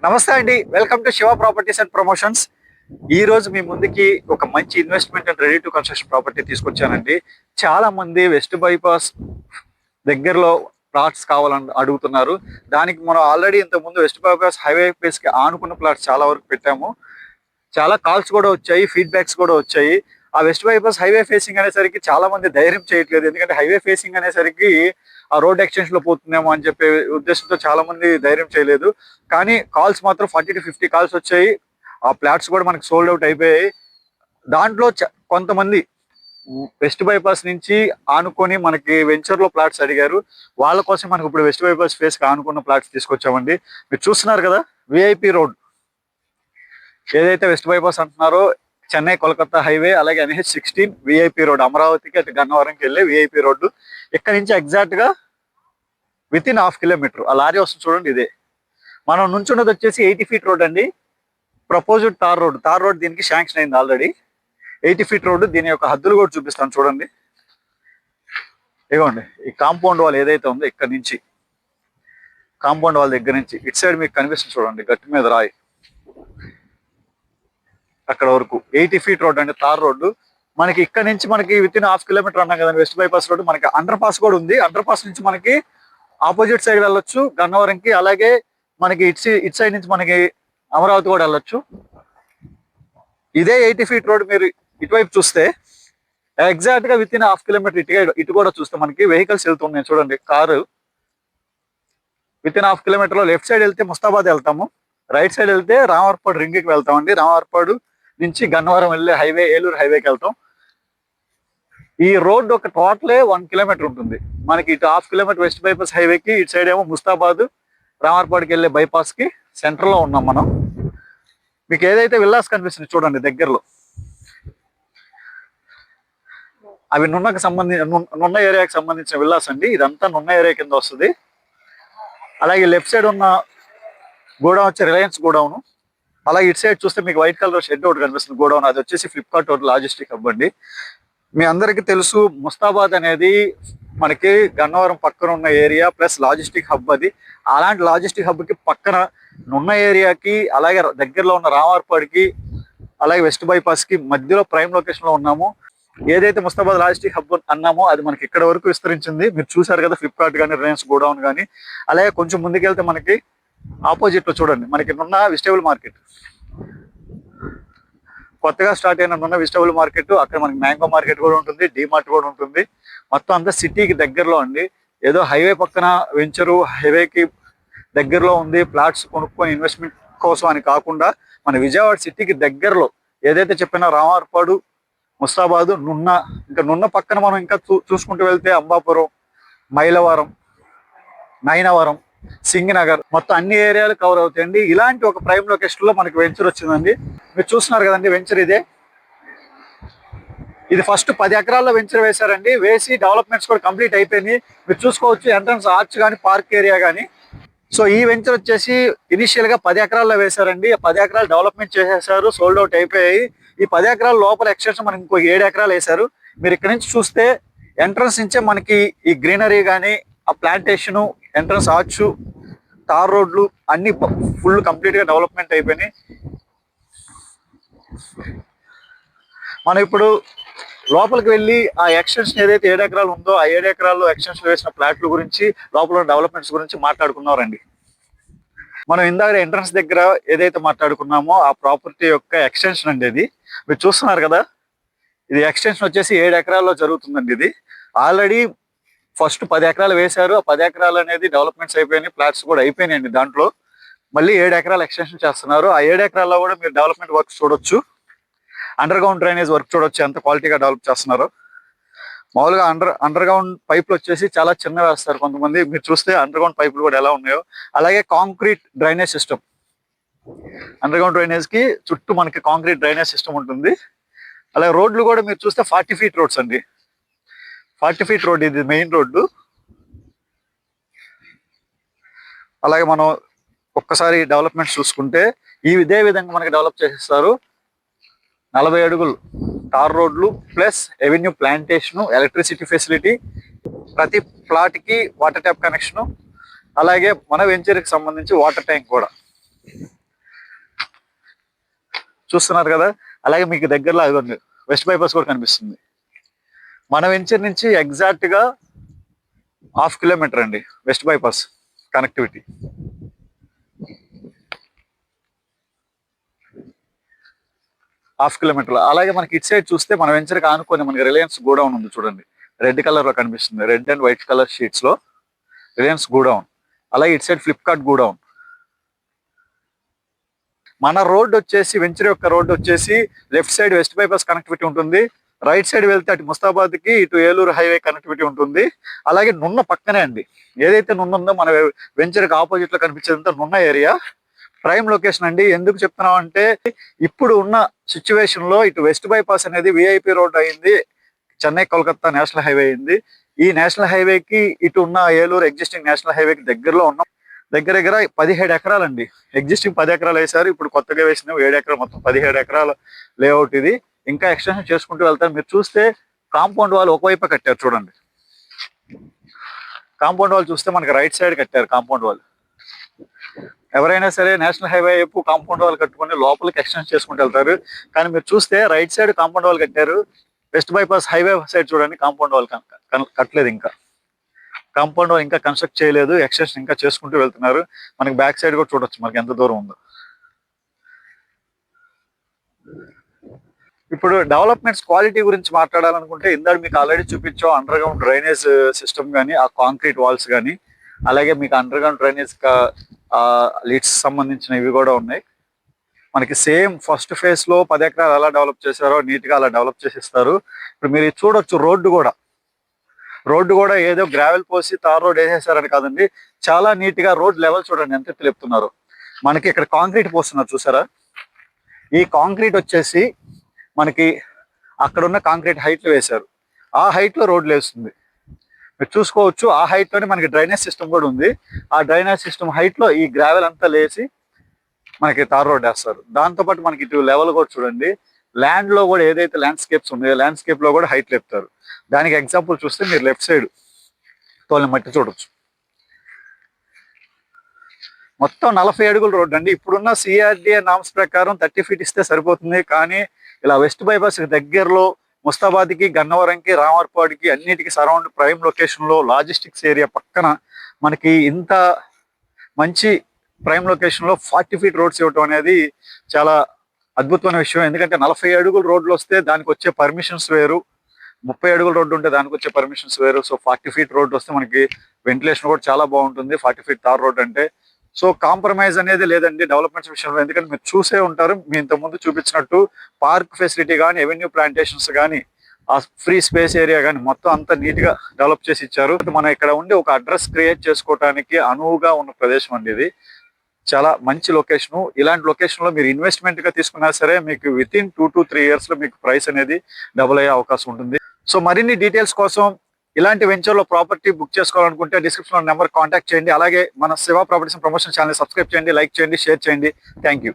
నమస్తే అండి, welcome to Shiva Properties and Promotions. ఈ రోజు మీ ముందుకి ఒక మంచి investment and ready to construction property తీసుకొచ్చానండి. చాలా మంది వెస్ట్ బైపాస్ దగ్గరలో ప్లాట్స్ కావాలని అడుగుతున్నారు. దానికి మనం ఆల్రెడీ ఇంతకు ముందు వెస్ట్ బైపాస్ హైవే ప్లేస్ కి ఆనుకున్న ప్లాట్స్ చాలా వరకు పెట్టాము. చాలా కాల్స్ కూడా వచ్చాయి, ఫీడ్బ్యాక్స్ కూడా వచ్చాయి. ఆ వెస్ట్ బైపాస్ హైవే ఫేసింగ్ అనేసరికి చాలా మంది ధైర్యం చేయట్లేదు. ఎందుకంటే హైవే ఫేసింగ్ అనేసరికి ఆ రోడ్ ఎక్స్టెన్షన్ లో పోతుందేమో అని చెప్పే ఉద్దేశంతో చాలా మంది ధైర్యం చేయలేదు. కానీ కాల్స్ మాత్రం 40 to 50 కాల్స్ వచ్చాయి. ఆ ప్లాట్స్ కూడా మనకి సోల్డ్ అవుట్ అయిపోయాయి. దాంట్లో కొంతమంది వెస్ట్ బైపాస్ నుంచి ఆనుకొని మనకి వెంచర్ లో ప్లాట్స్ అడిగారు. వాళ్ళ కోసం మనకి ఇప్పుడు వెస్ట్ బైపాస్ ఫేస్ కి ఆనుకున్న ప్లాట్స్ తీసుకొచ్చామండి. మీరు చూస్తున్నారు కదా, విఐపి రోడ్ ఏదైతే వెస్ట్ బైపాస్ అంటున్నారో, చెన్నై కోల్కతా హైవే, అలాగే NH16 విఐపి రోడ్, అమరావతికి అటు గన్నవరంకి వెళ్ళే విఐపి రోడ్డు. ఇక్కడ నుంచి ఎగ్జాక్ట్ గా వితిన్ ½ కిలోమీటర్ ఆ లారీ వస్తుంది చూడండి. ఇదే మనం నుంచున్నది వచ్చేసి 80 feet రోడ్ అండి. ప్రపోజ్డ్ తార్ రోడ్ దీనికి శాంక్షన్ అయింది ఆల్రెడీ. 80 feet road. దీని యొక్క హద్దులు కూడా చూపిస్తాను చూడండి. ఇదిగోండి, ఈ కాంపౌండ్ వాల్ ఏదైతే ఉందో ఇక్కడ నుంచి, కాంపౌండ్ వాల్ దగ్గర నుంచి ఇటు సైడ్ మీకు కనిపిస్తుంది చూడండి, గట్టి మీద రాయి, అక్కడ వరకు 80 feet రోడ్ అండి, తార్ రోడ్డు. మనకి ఇక్కడ నుంచి మనకి వితిన్ ½ కిలోమీటర్ అన్నాం కదండి వెస్ట్ బైపాస్ రోడ్డు. మనకి అండర్ పాస్ కూడా ఉంది. అండర్ పాస్ నుంచి మనకి ఆపోజిట్ సైడ్ వెళ్ళొచ్చు గన్నవరంకి, అలాగే మనకి ఇటు సైడ్ నుంచి మనకి అమరావతి కూడా వెళ్ళొచ్చు. ఇదే 80 feet రోడ్ మీరు ఇటువైపు చూస్తే ఎగ్జాక్ట్ గా వితిన్ ½ కిలోమీటర్ ఇటు కూడా చూస్తే మనకి వెహికల్స్ వెళ్తున్నాయి చూడండి. కారు వితిన్ ½ కిలోమీటర్ లో లెఫ్ట్ సైడ్ వెళ్తే ముస్తాబాద్ వెళ్తాము, రైట్ సైడ్ వెళ్తే రామవరపాడు రింగ్కి వెళ్తామండి. రామవరపాడు నుంచి గన్నవరం వెళ్ళే హైవే, ఏలూరు హైవేకి వెళ్తాం. ఈ రోడ్ ఒక టోటలే 1 kilometer ఉంటుంది. మనకి ఇటు ½ కిలోమీటర్ వెస్ట్ బైపాస్ హైవేకి, ఇటు సైడ్ ఏమో ముస్తాబాద్ రామవరపాడుకి వెళ్ళే బైపాస్ కి సెంటర్ లో ఉన్నాం మనం. మీకు ఏదైతే విల్లాస్ కనిపిస్తుంది చూడండి దగ్గరలో, అవి నున్న ఏరియాకి సంబంధించిన విల్లాస్ అండి. ఇదంతా నున్న ఏరియా కింద వస్తుంది. అలాగే లెఫ్ట్ సైడ్ ఉన్న గోడౌన్ వచ్చి రిలయన్స్ గోడౌన్. అలాగే ఇటు సైడ్ చూస్తే మీకు వైట్ కలర్ షెడ్ ఒకటి కనిపిస్తుంది గోడౌన్, అది వచ్చేసి ఫ్లిప్కార్ట్ లాజిస్టిక్ హబ్ అండి. మీ అందరికీ తెలుసు, ముస్తాబాద్ అనేది మనకి గన్నవరం పక్కన ఉన్న ఏరియా ప్లస్ లాజిస్టిక్ హబ్ అది. అలాంటి లాజిస్టిక్ హబ్ కి పక్కన నున్న ఏరియాకి, అలాగే దగ్గరలో ఉన్న రామవరపాడికి, అలాగే వెస్ట్ బైపాస్ కి మధ్యలో ప్రైమ్ లొకేషన్ లో ఉన్నాము. ఏదైతే ముస్తాబాద్ లాజిస్టిక్ హబ్ అన్నామో అది మనకి ఇక్కడ వరకు విస్తరించింది. మీరు చూసారు కదా, ఫ్లిప్కార్ట్ కానీ, రిలయన్స్ గోడౌన్ కానీ. అలాగే కొంచెం ముందుకెళ్తే మనకి ఆపోజిట్ లో చూడండి, మనకి నున్న వెజిటేబుల్ మార్కెట్, కొత్తగా స్టార్ట్ అయిన నున్న వెజిటబుల్ మార్కెట్. అక్కడ మనకి మ్యాంగో మార్కెట్ కూడా ఉంటుంది, డిమార్ట్ కూడా ఉంటుంది. మొత్తం అంతా సిటీకి దగ్గరలో అండి. ఏదో హైవే పక్కన వెంచరు, హైవేకి దగ్గరలో ఉంది, ప్లాట్స్ కొనుక్కొని ఇన్వెస్ట్మెంట్ కోసం అని కాకుండా మన విజయవాడ సిటీకి దగ్గరలో ఏదైతే చెప్పినా రామవరపాడు, ముస్తాబాదు, నున్న, ఇంకా నున్న పక్కన మనం ఇంకా చూసుకుంటూ వెళ్తే అంబాపురం, మైలవరం, నైనవరం, సింగనగర్, మొత్తం అన్ని ఏరియాలు కవర్ అవుతాయండి. ఇలాంటి ఒక ప్రైమ్ లొకేషన్ లో మనకి వెంచర్ వచ్చిందండి. మీరు చూస్తున్నారు కదండి వెంచర్ ఇదే. ఇది ఫస్ట్ 10 ఎకరాల్లో వెంచర్ వేశారండి. వేసి డెవలప్మెంట్స్ కూడా కంప్లీట్ అయిపోయింది. మీరు చూసుకోవచ్చు ఎంట్రన్స్ ఆర్చ్ కానీ, పార్క్ ఏరియా కానీ. సో ఈ వెంచర్ వచ్చేసి ఇనిషియల్ గా 10 ఎకరాల్లో వేశారండి. 10 ఎకరాలు డెవలప్మెంట్ చేసేసారు, సోల్డ్ అవుట్ అయిపోయాయి. ఈ 10 ఎకరాల లోపల ఎక్స్టెన్షన్ మనకి ఇంకో 7 ఎకరాలు వేశారు. మీరు ఇక్కడ నుంచి చూస్తే ఎంట్రన్స్ నుంచే మనకి ఈ గ్రీనరీ కానీ, ఆ ప్లాంటేషన్, ఎంట్రన్స్ ఆర్చ్, తార్ రోడ్లు అన్ని ఫుల్ కంప్లీట్ గా డెవలప్మెంట్ అయిపోయినాయి. మనం ఇప్పుడు లోపలికి వెళ్ళి ఆ ఎక్స్టెన్షన్ ఏదైతే 7 ఎకరాలు ఉందో, ఆ 7 ఎకరాల్లో ఎక్స్టెన్షన్ వేసిన ప్లాట్ల గురించి, లోపల డెవలప్మెంట్స్ గురించి మాట్లాడుకున్నారండి. మనం ఇందాక ఎంట్రన్స్ దగ్గర ఏదైతే మాట్లాడుకున్నామో ఆ ప్రాపర్టీ యొక్క ఎక్స్టెన్షన్ అండి ఇది. మీరు చూస్తున్నారు కదా, ఇది ఎక్స్టెన్షన్ వచ్చేసి 7 ఎకరాల్లో జరుగుతుందండి. ఇది ఆల్రెడీ ఫస్ట్ 10 ఎకరాలు వేశారు. ఆ 10 ఎకరాలు అనేది డెవలప్మెంట్స్ అయిపోయినాయి, ప్లాట్స్ కూడా అయిపోయినాయండి. దాంట్లో మళ్ళీ 7 ఎకరాలు ఎక్స్టెన్షన్ చేస్తున్నారు. ఆ 7 ఎకరాల్లో కూడా మీరు డెవలప్మెంట్ వర్క్ చూడొచ్చు, అండర్ గ్రౌండ్ డ్రైనేజ్ వర్క్ చూడొచ్చు, ఎంత క్వాలిటీగా డెవలప్ చేస్తున్నారు. మామూలుగా అండర్ గ్రౌండ్ పైపులు వచ్చేసి చాలా చిన్న వేస్తారు కొంతమంది. మీరు చూస్తే అండర్ గ్రౌండ్ పైపులు కూడా ఎలా ఉన్నాయో. అలాగే concrete drainage system, under ground drainage కి చుట్టూ మనకి కాంక్రీట్ డ్రైనేజ్ సిస్టమ్ ఉంటుంది. అలాగే రోడ్లు కూడా మీరు చూస్తే 40 feet రోడ్స్ అండి. 40 feet రోడ్ ఇది మెయిన్ రోడ్డు. అలాగే మనం ఒక్కసారి డెవలప్మెంట్స్ చూసుకుంటే ఇదే విధంగా మనకి డెవలప్ చేసేస్తారు. 40 అడుగులు తార్ రోడ్లు plus avenue plantation, electricity facility, ప్రతి ప్లాట్ కి వాటర్ ట్యాప్ కనెక్షన్, అలాగే మన వెంచర్కి సంబంధించి వాటర్ ట్యాంక్ కూడా. చూస్తున్నారు కదా. అలాగే మీకు దగ్గరలో అదిగోండి వెస్ట్ బైపాస్ కూడా కనిపిస్తుంది. మన వెంచర్ నుంచి ఎగ్జాక్ట్ గా 1/2 కిలోమీటర్ అండి వెస్ట్ బైపాస్ కనెక్టివిటీ. 1/2 కిలోమీటర్. అలాగే మనకి ఇటు సైడ్ చూస్తే మన వెంచర్ ఆనుకొని మనకి రిలయన్స్ గోడౌన్ ఉంది చూడండి, రెడ్ కలర్ లో కనిపిస్తుంది, red and white colour sheets లో రిలయన్స్ గోడౌన్. అలాగే ఇటు సైడ్ ఫ్లిప్కార్ట్ గోడౌన్. మన రోడ్ వచ్చేసి వెంచర్ యొక్క రోడ్ వచ్చేసి left side west bypass connectivity ఉంటుంది, రైట్ సైడ్ వెళ్తే అటు ముస్తాబాద్ కి ఇటు ఏలూరు హైవే కనెక్టివిటీ ఉంటుంది. అలాగే నున్న పక్కనే అండి, ఏదైతే నున్న ఉందో మన వెంచర్ కి ఆపోజిట్ లో కనిపించేదంతా నున్న ఏరియా. ప్రైమ్ లొకేషన్ అండి. ఎందుకు చెప్తున్నాం అంటే ఇప్పుడు ఉన్న సిచ్యువేషన్ లో ఇటు వెస్ట్ బైపాస్ అనేది విఐపి రోడ్ అయింది, చెన్నై కోల్కతా నేషనల్ హైవే అయింది. ఈ నేషనల్ హైవేకి ఇటు ఉన్న ఏలూరు ఎగ్జిస్టింగ్ నేషనల్ హైవేకి దగ్గరలో ఉన్నాం. దగ్గర దగ్గర 17 ఎకరాలండి. ఎగ్జిస్టింగ్ 10 ఎకరాలు వేశారు, ఇప్పుడు కొత్తగా వేసిన 7 ఎకరాలు, మొత్తం 17 ఎకరాల లేఅవుట్ ఇది. ఇంకా ఎక్స్టెన్షన్ చేసుకుంటూ వెళ్తారు. మీరు చూస్తే కాంపౌండ్ వాల్ ఒకవైపు కట్టారు చూడండి. కాంపౌండ్ వాల్ చూస్తే మనకి రైట్ సైడ్ కట్టారు కాంపౌండ్ వాల్. ఎవరైనా సరే నేషనల్ హైవే వైపు కాంపౌండ్ వాల్ కట్టుకుని లోపలికి ఎక్స్టెన్షన్ చేసుకుంటూ వెళ్తారు. కానీ మీరు చూస్తే రైట్ సైడ్ కాంపౌండ్ వాల్ కట్టారు, వెస్ట్ బైపాస్ హైవే సైడ్ చూడండి కాంపౌండ్ వాల్ కట్టలేదు. ఇంకా కాంపౌండ్ వాల్ ఇంకా కన్స్ట్రక్ట్ చేయలేదు, ఎక్స్టెన్షన్ ఇంకా చేసుకుంటూ వెళ్తున్నారు. మనకి బ్యాక్ సైడ్ కూడా చూడొచ్చు మనకి ఎంత దూరం ఉందో. ఇప్పుడు డెవలప్మెంట్స్ క్వాలిటీ గురించి మాట్లాడాలనుకుంటే ఇందాక మీకు ఆల్రెడీ చూపించాం అండర్ గ్రౌండ్ డ్రైనేజ్ సిస్టమ్ కానీ, ఆ కాంక్రీట్ వాల్స్ కానీ, అలాగే మీకు అండర్ గ్రౌండ్ డ్రైనేజ్ లీడ్స్ సంబంధించిన ఇవి కూడా ఉన్నాయి. మనకి సేమ్ ఫస్ట్ ఫేజ్ లో 10 ఎకరాలు ఎలా డెవలప్ చేశారో నీట్ గా అలా డెవలప్ చేసిస్తారు. ఇప్పుడు మీరు చూడొచ్చు రోడ్డు కూడా ఏదో గ్రావెల్ పోసి తార్ రోడ్ వేసేసారని కాదండి, చాలా నీట్ గా రోడ్ లెవెల్ చూడండి ఎంత తెలుపుతున్నారు. మనకి ఇక్కడ కాంక్రీట్ పోస్తున్నారు చూసారా, ఈ కాంక్రీట్ వచ్చేసి మనకి అక్కడ ఉన్న కాంక్రీట్ హైట్ లో వేశారు, ఆ హైట్ లో రోడ్లు వేస్తుంది. మీరు చూసుకోవచ్చు ఆ హైట్ లోనే మనకి డ్రైనేజ్ సిస్టమ్ కూడా ఉంది. ఆ డ్రైనేజ్ సిస్టమ్ హైట్ లో ఈ గ్రావెల్ అంతా లేసి మనకి తార్ రోడ్ వేస్తారు. దాంతోపాటు మనకి ఇటు లెవెల్ కూడా చూడండి, ల్యాండ్ లో కూడా ఏదైతే ల్యాండ్స్కేప్స్ ఉన్నాయో ల్యాండ్స్కేప్ లో కూడా హైట్ లేపుతారు. దానికి ఎగ్జాంపుల్ చూస్తే మీరు లెఫ్ట్ సైడ్ తోలిన మట్టి చూడొచ్చు. మొత్తం 40 అడుగుల రోడ్ అండి. ఇప్పుడున్న సిఆర్డిఏ నామ్స్ ప్రకారం 30 ఫీట్ ఇస్తే సరిపోతుంది. కానీ ఇలా వెస్ట్ బైపాస్ దగ్గరలో ముస్తాబాద్కి, గన్నవరంకి, రామర్పాడికి అన్నిటికీ సరౌండ్ ప్రైమ్ లొకేషన్ లో లాజిస్టిక్స్ ఏరియా పక్కన మనకి ఇంత మంచి ప్రైమ్ లొకేషన్ లో 40 ఫీట్ రోడ్స్ ఇవ్వటం అనేది చాలా అద్భుతమైన విషయం. ఎందుకంటే 40 అడుగుల రోడ్లు వస్తే దానికి వచ్చే పర్మిషన్స్ వేరు, 30 అడుగుల రోడ్డు ఉంటే దానికి వచ్చే పర్మిషన్స్ వేరు. సో 40 ఫీట్ రోడ్డు వస్తే మనకి వెంటిలేషన్ కూడా చాలా బాగుంటుంది 40 ఫీట్ తార్ రోడ్ అంటే. సో కాంప్రమైజ్ అనేది లేదండి డెవలప్మెంట్స్ విషయంలో. ఎందుకంటే మీరు చూసే ఉంటారు, మీ ఇంతకుముందు చూపించినట్టు పార్క్ ఫెసిలిటీ కానీ, ఎవెన్యూ ప్లాంటేషన్స్ కానీ, ఆ ఫ్రీ స్పేస్ ఏరియా కానీ మొత్తం అంతా నీట్ గా డెవలప్ చేసి ఇచ్చారు. మనం ఇక్కడ ఉండి ఒక అడ్రస్ క్రియేట్ చేసుకోవడానికి అనువుగా ఉన్న ప్రదేశం అండి ఇది. చాలా మంచి లొకేషన్. ఇలాంటి లొకేషన్ లో మీరు ఇన్వెస్ట్మెంట్ గా తీసుకున్నా సరే మీకు వితిన్ 2 to 3 years లో మీకు ప్రైస్ అనేది డబుల్ అయ్యే అవకాశం ఉంటుంది. సో మరిన్ని డీటెయిల్స్ కోసం ఇలాంటి వెంచర్ లో ప్రాపర్టీ బుక్ చేసుకోవాలనుకుంటే డిస్క్రిప్షన్ లో నెంబర్ కాంటాక్ట్ చేయండి. అలాగే మన Shiva properties promotion channel subscribe చేయండి, లైక్ చేయండి, షేర్ చేయండి. Thank you.